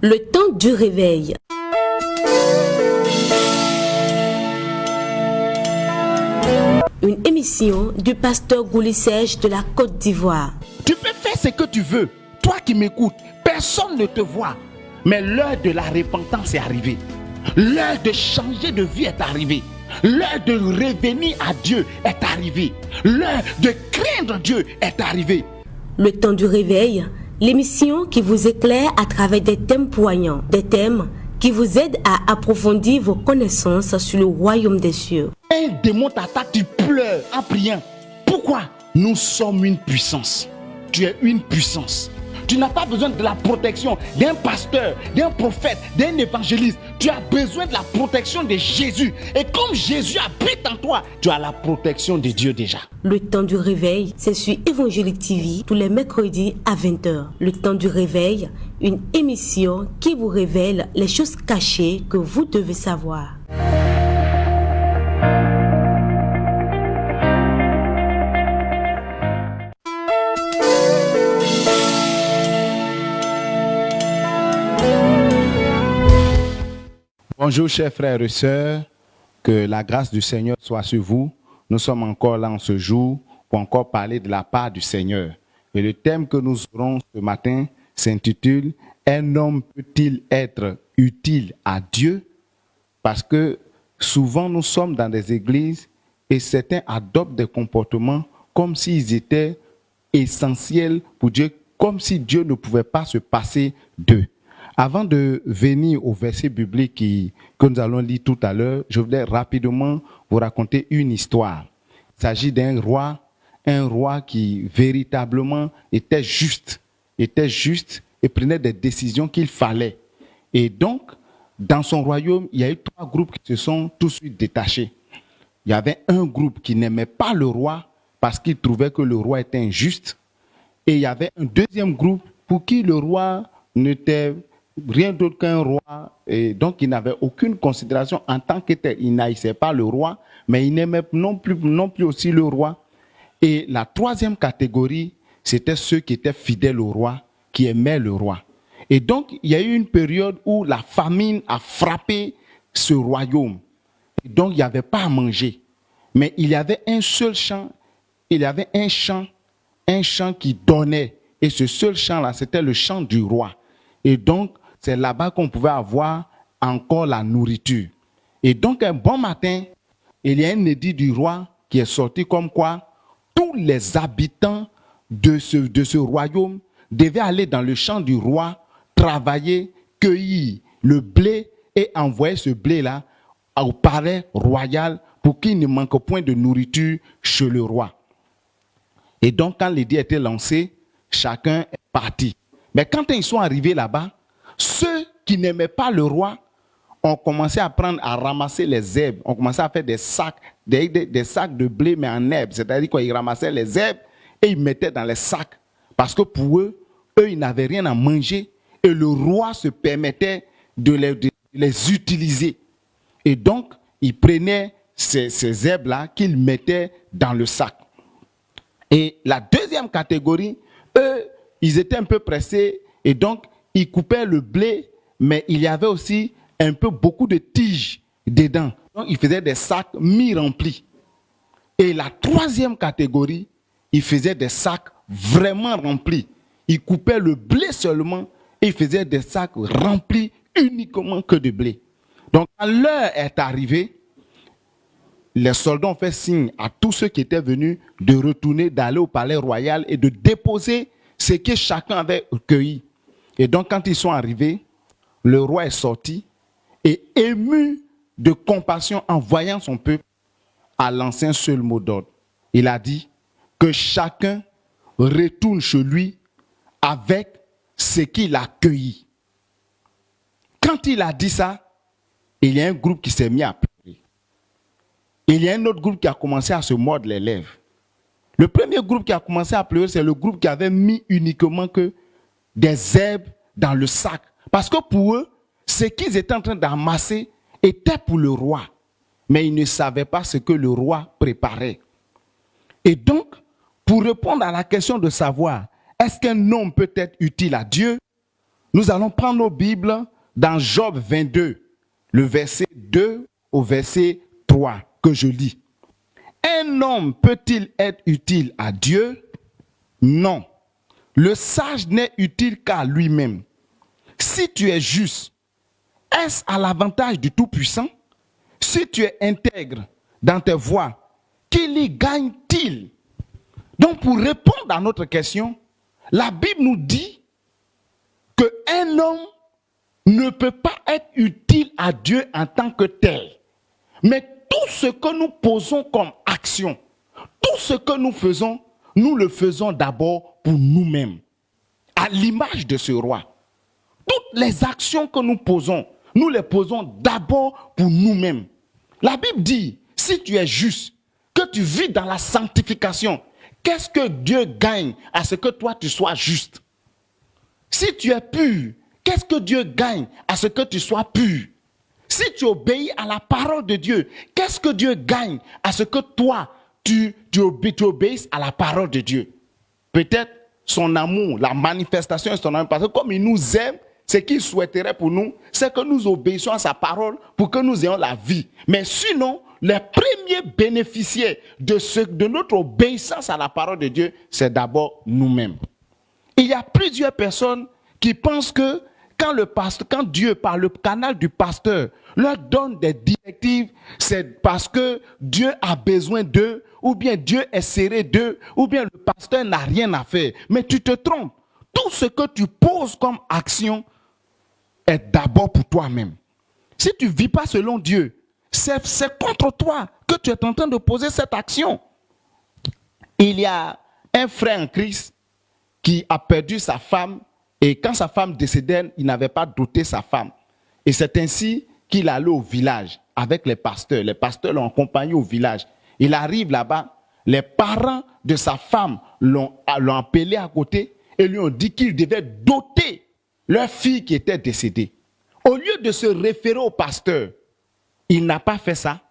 Le temps du réveil. Une émission du pasteur Goulisège de la Côte d'Ivoire. Tu peux faire ce que tu veux. Toi qui m'écoutes, personne ne te voit. Mais l'heure de la repentance est arrivée. L'heure de changer de vie est arrivée. L'heure de revenir à Dieu est arrivée. L'heure de craindre Dieu est arrivée. Le temps du réveil, l'émission qui vous éclaire à travers des thèmes poignants, des thèmes qui vous aident à approfondir vos connaissances sur le royaume des cieux. Un démon t'attaque, tu pleures en priant. Pourquoi? Nous sommes une puissance. Tu es une puissance. Tu n'as pas besoin de la protection d'un pasteur, d'un prophète, d'un évangéliste. Tu as besoin de la protection de Jésus. Et comme Jésus habite en toi, tu as la protection de Dieu déjà. Le temps du réveil, c'est sur Évangélique TV tous les mercredis à 20h. Le temps du réveil, une émission qui vous révèle les choses cachées que vous devez savoir. Bonjour chers frères et sœurs, que la grâce du Seigneur soit sur vous. Nous sommes encore là en ce jour pour encore parler de la part du Seigneur. Et le thème que nous aurons ce matin s'intitule « Un homme peut-il être utile à Dieu ?» Parce que souvent nous sommes dans des églises et certains adoptent des comportements comme s'ils étaient essentiels pour Dieu, comme si Dieu ne pouvait pas se passer d'eux. Avant de venir au verset biblique que nous allons lire tout à l'heure, je voulais rapidement vous raconter une histoire. Il s'agit d'un roi, un roi qui véritablement était juste et prenait des décisions qu'il fallait. Et donc, dans son royaume, il y a eu 3 groupes qui se sont tout de suite détachés. Il y avait un groupe qui n'aimait pas le roi parce qu'il trouvait que le roi était injuste. Et il y avait un deuxième groupe pour qui le roi n'était rien d'autre qu'un roi, et donc il n'avait aucune considération en tant que tel. Il n'haïssait pas le roi, mais il n'aimait non plus aussi le roi. Et la troisième catégorie, c'était ceux qui étaient fidèles au roi, qui aimaient le roi. Et donc, il y a eu une période où la famine a frappé ce royaume. Et donc, il n'y avait pas à manger. Mais il y avait un seul champ, il y avait un champ qui donnait. Et ce seul champ-là, c'était le champ du roi. Et donc, c'est là-bas qu'on pouvait avoir encore la nourriture. Et donc, un bon matin, il y a un édit du roi qui est sorti comme quoi tous les habitants de ce royaume devaient aller dans le champ du roi, travailler, cueillir le blé et envoyer ce blé-là au palais royal pour qu'il ne manque point de nourriture chez le roi. Et donc, quand l'édit a été lancé, chacun est parti. Mais quand ils sont arrivés là-bas, ceux qui n'aimaient pas le roi ont commencé à ramasser les herbes. On commençait à faire des sacs de blé, mais en herbes. C'est-à-dire qu'ils ramassaient les herbes et ils mettaient dans les sacs. Parce que pour eux, ils n'avaient rien à manger et le roi se permettait de les utiliser. Et donc, ils prenaient ces herbes-là qu'ils mettaient dans le sac. Et la deuxième catégorie, eux, ils étaient un peu pressés et donc ils coupaient le blé, mais il y avait aussi beaucoup de tiges dedans. Donc ils faisaient des sacs mi-remplis. Et la troisième catégorie, ils faisaient des sacs vraiment remplis. Ils coupaient le blé seulement et ils faisaient des sacs remplis uniquement que de blé. Donc quand l'heure est arrivée, les soldats ont fait signe à tous ceux qui étaient venus de retourner, d'aller au palais royal et de déposer ce que chacun avait cueilli. Et donc, quand ils sont arrivés, le roi est sorti et ému de compassion en voyant son peuple, a lancé un seul mot d'ordre. Il a dit que chacun retourne chez lui avec ce qu'il a cueilli. Quand il a dit ça, il y a un groupe qui s'est mis à pleurer. Il y a un autre groupe qui a commencé à se mordre les lèvres. Le premier groupe qui a commencé à pleurer, c'est le groupe qui avait mis uniquement que des herbes dans le sac. Parce que pour eux, ce qu'ils étaient en train d'amasser était pour le roi. Mais ils ne savaient pas ce que le roi préparait. Et donc, pour répondre à la question de savoir, est-ce qu'un homme peut être utile à Dieu? Nous allons prendre nos Bibles dans Job 22, le verset 2 au verset 3 que je lis. Un homme peut-il être utile à Dieu? Non. Le sage n'est utile qu'à lui-même. Si tu es juste, est-ce à l'avantage du Tout-Puissant? Si tu es intègre dans tes voies, qu'il y gagne-t-il? Donc pour répondre à notre question, la Bible nous dit qu'un homme ne peut pas être utile à Dieu en tant que tel. Mais tout ce que nous posons comme action, tout ce que nous faisons, nous le faisons d'abord pour nous-mêmes, à l'image de ce roi. Toutes les actions que nous posons, nous les posons d'abord pour nous-mêmes. La Bible dit, si tu es juste, que tu vis dans la sanctification, qu'est-ce que Dieu gagne à ce que toi tu sois juste? Si tu es pur, qu'est-ce que Dieu gagne à ce que tu sois pur? Si tu obéis à la parole de Dieu, qu'est-ce que Dieu gagne à ce que toi, tu obéisses à la parole de Dieu? Peut-être son amour, la manifestation de son amour, parce que comme il nous aime, ce qu'il souhaiterait pour nous, c'est que nous obéissions à sa parole pour que nous ayons la vie. Mais sinon, les premiers bénéficiaires de notre obéissance à la parole de Dieu, c'est d'abord nous-mêmes. Il y a plusieurs personnes qui pensent que quand Dieu, par le canal du pasteur, leur donne des directives, c'est parce que Dieu a besoin d'eux, ou bien Dieu est serré d'eux, ou bien le pasteur n'a rien à faire. Mais tu te trompes. Tout ce que tu poses comme action est d'abord pour toi-même. Si tu ne vis pas selon Dieu, c'est contre toi que tu es en train de poser cette action. Il y a un frère en Christ qui a perdu sa femme, et quand sa femme décédait, il n'avait pas doté sa femme. Et c'est ainsi qu'il allait au village avec les pasteurs. Les pasteurs l'ont accompagné au village. Il arrive là-bas, les parents de sa femme l'ont appelé à côté et lui ont dit qu'ils devaient doter leur fille qui était décédée. Au lieu de se référer au pasteur, il n'a pas fait ça.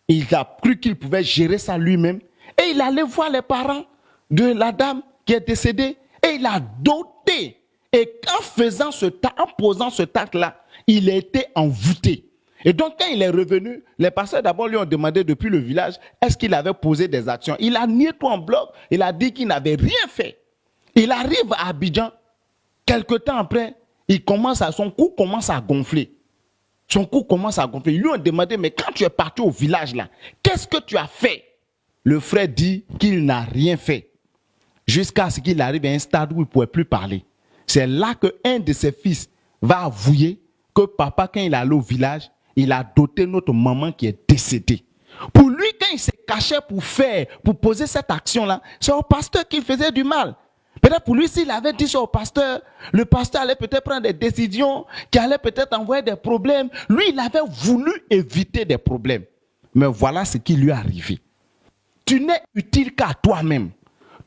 Il a cru qu'il pouvait gérer ça lui-même. Et il allait voir les parents de la dame qui est décédée et il a doté. Et en faisant en posant ce acte-là, il a été envoûté. Et donc, quand il est revenu, les pasteurs d'abord lui ont demandé depuis le village, est-ce qu'il avait posé des actions? Il a nié tout en bloc, il a dit qu'il n'avait rien fait. Il arrive à Abidjan, quelque temps après, son cou commence à gonfler. Son cou commence à gonfler. Ils lui ont demandé, mais quand tu es parti au village là, qu'est-ce que tu as fait? Le frère dit qu'il n'a rien fait. Jusqu'à ce qu'il arrive à un stade où il ne pouvait plus parler. C'est là qu'un de ses fils va avouer que papa, quand il est allé au village, il a doté notre maman qui est décédée. Pour lui, quand il s'est caché pour poser cette action-là, c'est au pasteur qu'il faisait du mal. Peut-être pour lui, s'il avait dit ça au pasteur, le pasteur allait peut-être prendre des décisions qui allaient peut-être envoyer des problèmes. Lui, il avait voulu éviter des problèmes. Mais voilà ce qui lui est arrivé. Tu n'es utile qu'à toi-même.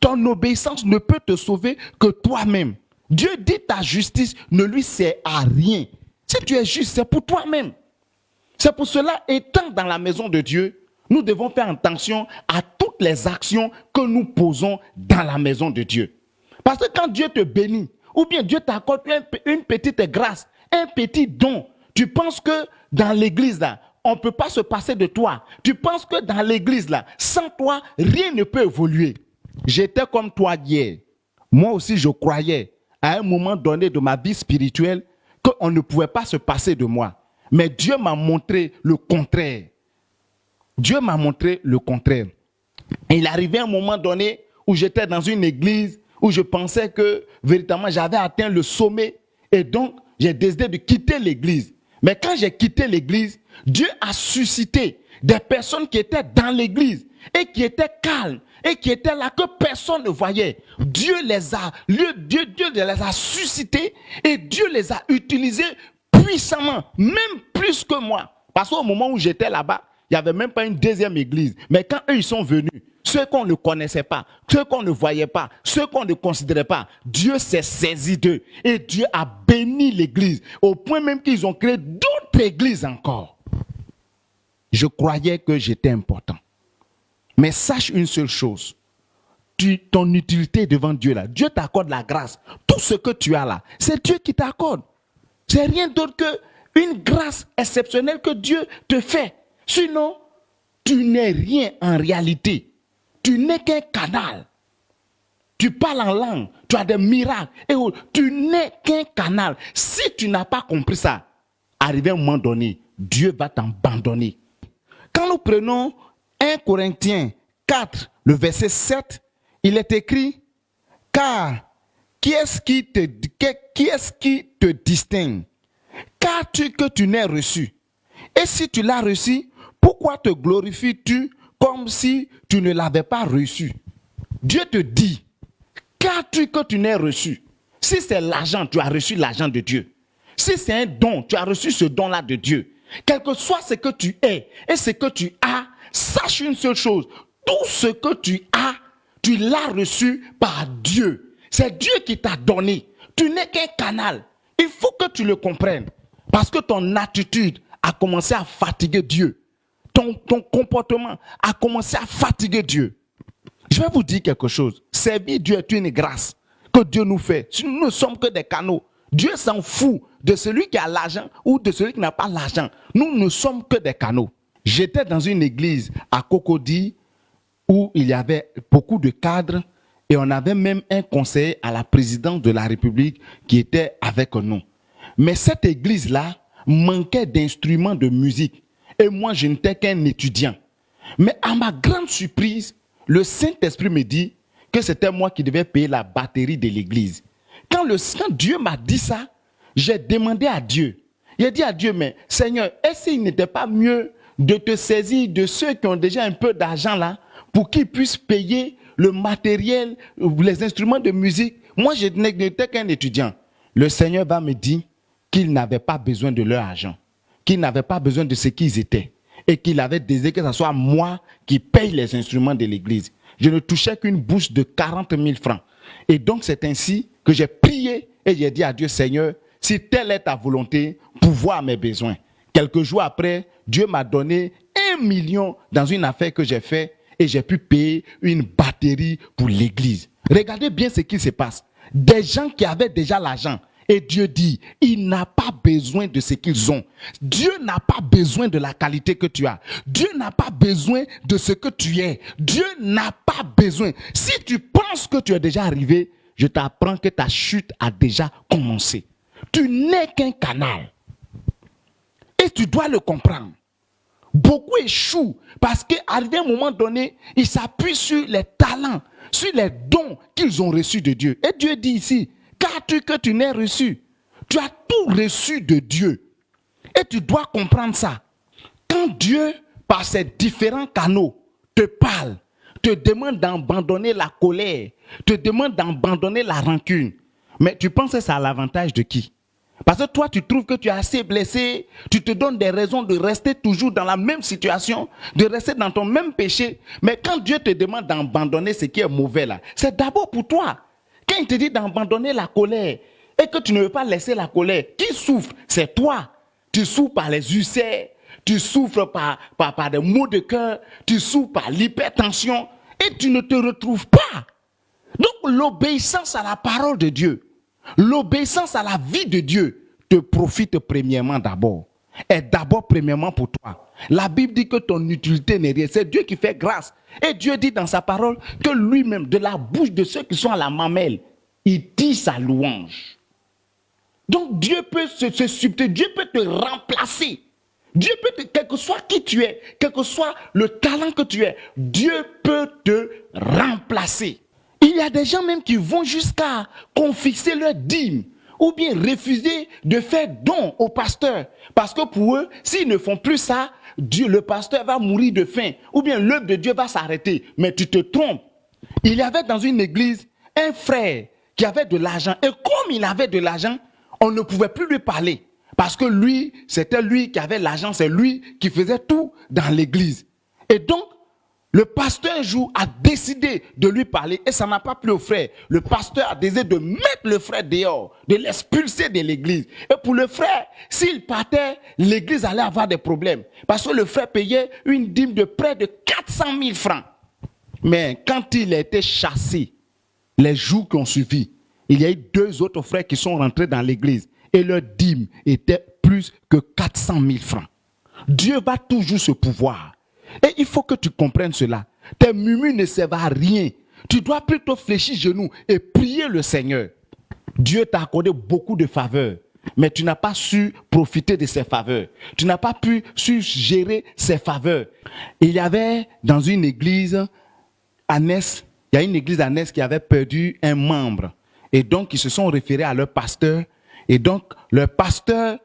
Ton obéissance ne peut te sauver que toi-même. Dieu dit ta justice ne lui sert à rien. Si tu es juste, c'est pour toi-même. C'est pour cela, étant dans la maison de Dieu, nous devons faire attention à toutes les actions que nous posons dans la maison de Dieu. Parce que quand Dieu te bénit, ou bien Dieu t'accorde une petite grâce, un petit don, tu penses que dans l'église là, on ne peut pas se passer de toi. Tu penses que dans l'église là, sans toi, rien ne peut évoluer. J'étais comme toi hier. Moi aussi, je croyais à un moment donné de ma vie spirituelle qu'on ne pouvait pas se passer de moi. Mais Dieu m'a montré le contraire. Dieu m'a montré le contraire. Et il arrivait un moment donné où j'étais dans une église où je pensais que véritablement j'avais atteint le sommet. Et donc, j'ai décidé de quitter l'église. Mais quand j'ai quitté l'église, Dieu a suscité des personnes qui étaient dans l'église et qui étaient calmes et qui étaient là que personne ne voyait. Dieu les a suscités et Dieu les a utilisés puissamment, même plus que moi. Parce qu'au moment où j'étais là-bas, il n'y avait même pas une deuxième église. Mais quand eux, ils sont venus, ceux qu'on ne connaissait pas, ceux qu'on ne voyait pas, ceux qu'on ne considérait pas, Dieu s'est saisi d'eux. Et Dieu a béni l'église, au point même qu'ils ont créé d'autres églises encore. Je croyais que j'étais important. Mais sache une seule chose. ton utilité devant Dieu là, Dieu t'accorde la grâce. Tout ce que tu as là, c'est Dieu qui t'accorde. C'est rien d'autre qu'une grâce exceptionnelle que Dieu te fait. Sinon, tu n'es rien en réalité. Tu n'es qu'un canal. Tu parles en langue, tu as des miracles. Et tu n'es qu'un canal. Si tu n'as pas compris ça, arrivé à un moment donné, Dieu va t'abandonner. Quand nous prenons 1 Corinthiens 4, le verset 7, il est écrit, car qui est-ce qui te distingue? Qu'as-tu que tu n'aies reçu? Et si tu l'as reçu, pourquoi te glorifies-tu comme si tu ne l'avais pas reçu? Dieu te dit, qu'as-tu que tu n'aies reçu? Si c'est l'argent, tu as reçu l'argent de Dieu. Si c'est un don, tu as reçu ce don-là de Dieu. Quel que soit ce que tu es et ce que tu as, sache une seule chose. Tout ce que tu as, tu l'as reçu par Dieu. C'est Dieu qui t'a donné. Tu n'es qu'un canal. Il faut que tu le comprennes. Parce que ton attitude a commencé à fatiguer Dieu. Ton comportement a commencé à fatiguer Dieu. Je vais vous dire quelque chose. Servir Dieu est une grâce que Dieu nous fait. Nous ne sommes que des canaux. Dieu s'en fout de celui qui a l'argent ou de celui qui n'a pas l'argent. Nous ne sommes que des canaux. J'étais dans une église à Cocody où il y avait beaucoup de cadres et on avait même un conseiller à la présidence de la République qui était avec nous. Mais cette église-là manquait d'instruments de musique et moi je n'étais qu'un étudiant. Mais à ma grande surprise, le Saint-Esprit me dit que c'était moi qui devais payer la batterie de l'église. Quand Dieu m'a dit ça, j'ai demandé à Dieu. J'ai dit à Dieu, mais Seigneur, est-ce qu'il n'était pas mieux de te saisir de ceux qui ont déjà un peu d'argent là pour qu'ils puissent payer le matériel, les instruments de musique? Moi, je n'étais qu'un étudiant. Le Seigneur va me dire qu'ils n'avaient pas besoin de leur argent, qu'ils n'avaient pas besoin de ce qu'ils étaient et qu'il avait désiré que ce soit moi qui paye les instruments de l'église. Je ne touchais qu'une bourse de 40 000 francs. Et donc, c'est ainsi que j'ai prié et j'ai dit à Dieu, Seigneur, si telle est ta volonté, pourvoir mes besoins. Quelques jours après, Dieu m'a donné 1 million dans une affaire que j'ai faite et j'ai pu payer une batterie pour l'église. Regardez bien ce qui se passe. Des gens qui avaient déjà l'argent. Et Dieu dit, il n'a pas besoin de ce qu'ils ont. Dieu n'a pas besoin de la qualité que tu as. Dieu n'a pas besoin de ce que tu es. Dieu n'a pas besoin. Si tu penses que tu es déjà arrivé, je t'apprends que ta chute a déjà commencé. Tu n'es qu'un canal. Et tu dois le comprendre. Beaucoup échouent parce qu'à un moment donné, ils s'appuient sur les talents, sur les dons qu'ils ont reçus de Dieu. Et Dieu dit ici, qu'as-tu que tu n'aies reçu? Tu as tout reçu de Dieu. Et tu dois comprendre ça. Quand Dieu, par ses différents canaux, te parle, te demande d'abandonner la colère, te demande d'abandonner la rancune, mais tu penses que c'est à l'avantage de qui? Parce que toi, tu trouves que tu es assez blessé, tu te donnes des raisons de rester toujours dans la même situation, de rester dans ton même péché. Mais quand Dieu te demande d'abandonner ce qui est mauvais là, c'est d'abord pour toi. Quand il te dit d'abandonner la colère et que tu ne veux pas laisser la colère, qui souffre? C'est toi. Tu souffres par les ulcères, tu souffres par des maux de cœur, tu souffres par l'hypertension et tu ne te retrouves pas. Donc l'obéissance à la parole de Dieu, l'obéissance à la vie de Dieu te profite premièrement d'abord. Et d'abord premièrement pour toi. La Bible dit que ton utilité n'est rien. C'est Dieu qui fait grâce. Et Dieu dit dans sa parole que lui-même, de la bouche de ceux qui sont à la mamelle, il dit sa louange. Donc Dieu peut se substituer, Dieu peut te remplacer. Dieu peut te, quel que soit qui tu es, quel que soit le talent que tu es, Dieu peut te remplacer. Il y a des gens même qui vont jusqu'à confisquer leur dîme ou bien refuser de faire don au pasteur. Parce que pour eux, s'ils ne font plus ça, Dieu, le pasteur va mourir de faim. Ou bien l'œuvre de Dieu va s'arrêter. Mais tu te trompes. Il y avait dans une église un frère qui avait de l'argent. Et comme il avait de l'argent, on ne pouvait plus lui parler. Parce que lui, c'était lui qui avait l'argent. C'est lui qui faisait tout dans l'église. Et donc, le pasteur un jour a décidé de lui parler et ça n'a pas plu au frère. Le pasteur a décidé de mettre le frère dehors, de l'expulser de l'église. Et pour le frère, s'il partait, l'église allait avoir des problèmes. Parce que le frère payait une dîme de près de 400 000 francs. Mais quand il a été chassé, les jours qui ont suivi, il y a eu 2 autres frères qui sont rentrés dans l'église et leur dîme était plus que 400 000 francs. Dieu va toujours se pouvoir. Et il faut que tu comprennes cela. Tes murmures ne servent à rien. Tu dois plutôt fléchir genoux et prier le Seigneur. Dieu t'a accordé beaucoup de faveurs, mais tu n'as pas su profiter de ces faveurs. Tu n'as pas su gérer ces faveurs. Il y avait dans une église à Ness, il y a une église à Ness qui avait perdu un membre. Et donc, ils se sont référés à leur pasteur. Et donc, le pasteur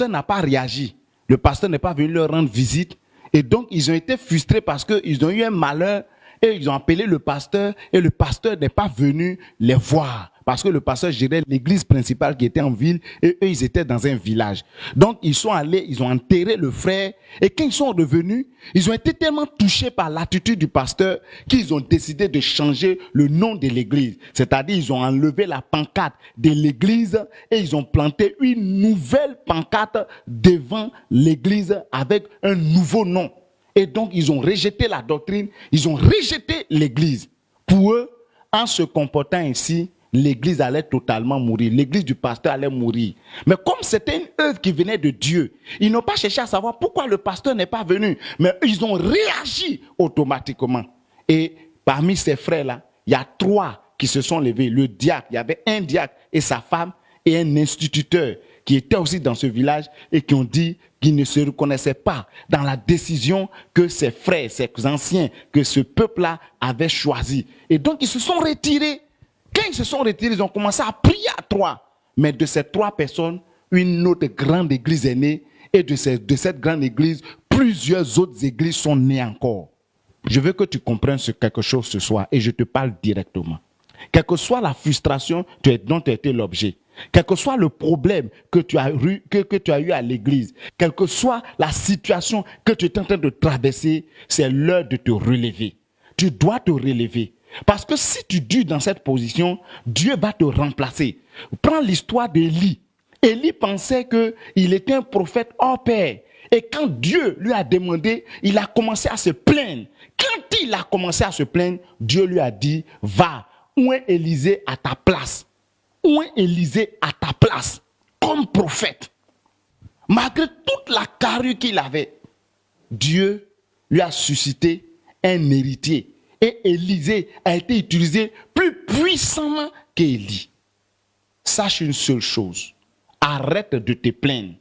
n'a pas réagi. Le pasteur n'est pas venu leur rendre visite. Et donc, ils ont été frustrés parce qu'ils ont eu un malheur. Et ils ont appelé le pasteur. Et le pasteur n'est pas venu les voir. Parce que le pasteur gérait l'église principale qui était en ville. Et eux, ils étaient dans un village. Donc, ils sont allés, ils ont enterré le frère. Et quand ils sont revenus, ils ont été tellement touchés par l'attitude du pasteur qu'ils ont décidé de changer le nom de l'église. C'est-à-dire, ils ont enlevé la pancarte de l'église et ils ont planté une nouvelle pancarte devant l'église avec un nouveau nom. Et donc, ils ont rejeté la doctrine, ils ont rejeté l'église. Pour eux, en se comportant ainsi, l'église allait totalement mourir. L'église du pasteur allait mourir. Mais comme c'était une œuvre qui venait de Dieu, ils n'ont pas cherché à savoir pourquoi le pasteur n'est pas venu. Mais ils ont réagi automatiquement. Et parmi ces frères-là, il y a 3 qui se sont levés. Le diacre, il y avait un diacre et sa femme et un instituteur qui étaient aussi dans ce village et qui ont dit qu'ils ne se reconnaissaient pas dans la décision que ces frères, ces anciens, que ce peuple-là avait choisi. Et donc, ils se sont retirés. Quand ils se sont retirés, ils ont commencé à prier à 3. Mais de ces 3 personnes, une autre grande église est née. Et de cette grande église, plusieurs autres églises sont nées encore. Je veux que tu comprennes quelque chose ce soir et je te parle directement. Quelle que soit la frustration dont tu as été l'objet, quel que soit le problème que tu as eu à l'église, quelle que soit la situation que tu es en train de traverser, c'est l'heure de te relever. Tu dois te relever. Parce que si tu dures dans cette position, Dieu va te remplacer. Prends l'histoire d'Élie. Élie pensait qu'il était un prophète hors pair. Et quand Dieu lui a demandé, il a commencé à se plaindre. Quand il a commencé à se plaindre, Dieu lui a dit, va, où est Élisée à ta place? Où est Élisée à ta place comme prophète? Malgré toute la carrure qu'il avait, Dieu lui a suscité un héritier. Et Élisée a été utilisé plus puissamment qu'Élie. Sache une seule chose. Arrête de te plaindre.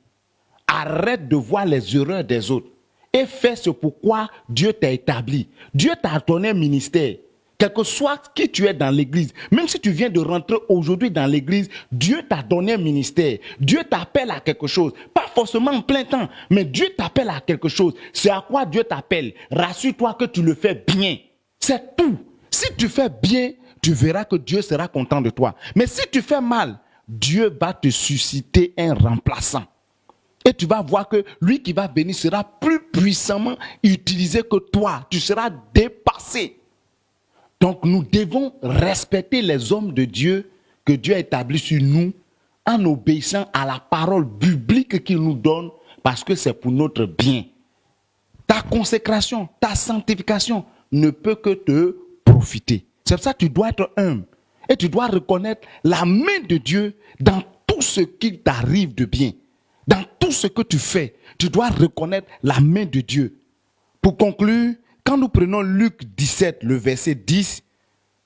Arrête de voir les erreurs des autres. Et fais ce pourquoi Dieu t'a établi. Dieu t'a donné un ministère. Quel que soit qui tu es dans l'église, même si tu viens de rentrer aujourd'hui dans l'église, Dieu t'a donné un ministère. Dieu t'appelle à quelque chose. Pas forcément en plein temps, mais Dieu t'appelle à quelque chose. C'est à quoi Dieu t'appelle. Rassure-toi que tu le fais bien. C'est tout. Si tu fais bien, tu verras que Dieu sera content de toi. Mais si tu fais mal, Dieu va te susciter un remplaçant. Et tu vas voir que lui qui va venir sera plus puissamment utilisé que toi. Tu seras dépassé. Donc nous devons respecter les hommes de Dieu que Dieu a établis sur nous en obéissant à la parole biblique qu'il nous donne parce que c'est pour notre bien. Ta consécration, ta sanctification ne peut que te profiter. C'est pour ça que tu dois être humble et tu dois reconnaître la main de Dieu dans tout ce qui t'arrive de bien. Dans tout ce que tu fais, tu dois reconnaître la main de Dieu. Pour conclure, quand nous prenons Luc 17, le verset 10,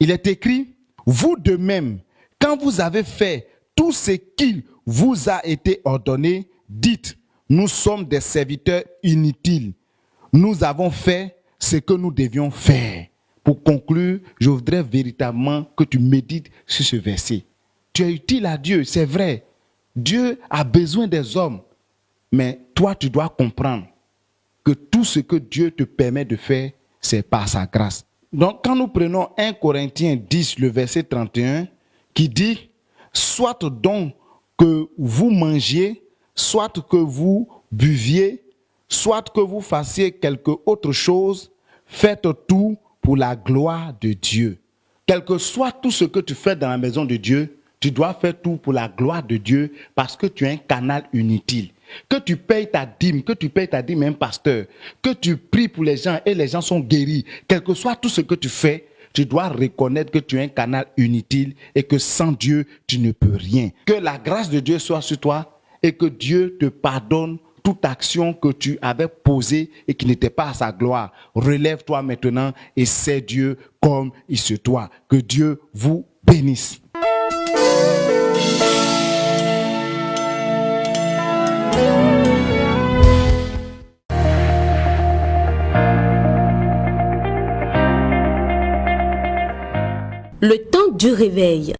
il est écrit, « Vous de même, quand vous avez fait tout ce qu'il vous a été ordonné, dites, nous sommes des serviteurs inutiles. Nous avons fait ce que nous devions faire. » Pour conclure, je voudrais véritablement que tu médites sur ce verset. Tu es utile à Dieu, c'est vrai. Dieu a besoin des hommes. Mais toi, tu dois comprendre que tout ce que Dieu te permet de faire, c'est par sa grâce. Donc, quand nous prenons 1 Corinthiens 10, le verset 31, qui dit, « Soit donc que vous mangiez, soit que vous buviez, soit que vous fassiez quelque autre chose, faites tout pour la gloire de Dieu. » Quel que soit tout ce que tu fais dans la maison de Dieu, tu dois faire tout pour la gloire de Dieu parce que tu es un canal inutile. que tu payes ta dîme, à un pasteur, que tu pries pour les gens et les gens sont guéris, quel que soit tout ce que tu fais, tu dois reconnaître que tu es un canal inutile et que sans Dieu, tu ne peux rien. Que la grâce de Dieu soit sur toi et que Dieu te pardonne toute action que tu avais posée et qui n'était pas à sa gloire. Relève-toi maintenant et sais Dieu comme il se doit. Que Dieu vous bénisse. Le temps du réveil.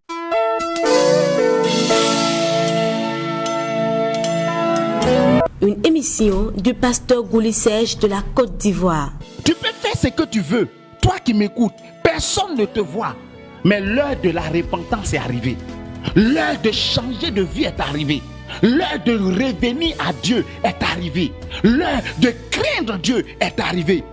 Une émission du pasteur Goulisège de la Côte d'Ivoire. Tu peux faire ce que tu veux. Toi qui m'écoutes, personne ne te voit. Mais l'heure de la repentance est arrivée. L'heure de changer de vie est arrivée. L'heure de revenir à Dieu est arrivée. L'heure de craindre Dieu est arrivée.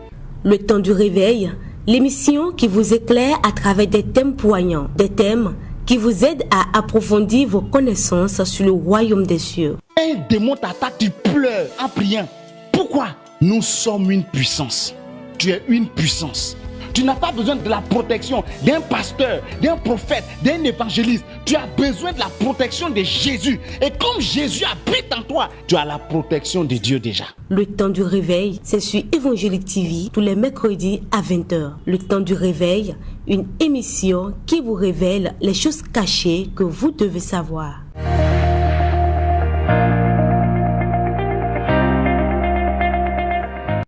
Le temps du réveil, l'émission qui vous éclaire à travers des thèmes poignants, des thèmes qui vous aident à approfondir vos connaissances sur le royaume des cieux. Un démon t'attaque, tu pleures en priant. Pourquoi? Nous sommes une puissance. Tu es une puissance. Tu n'as pas besoin de la protection d'un pasteur, d'un prophète, d'un évangéliste. Tu as besoin de la protection de Jésus. Et comme Jésus habite en toi, tu as la protection de Dieu déjà. Le temps du réveil, c'est sur Évangélique TV tous les mercredis à 20h. Le temps du réveil, une émission qui vous révèle les choses cachées que vous devez savoir.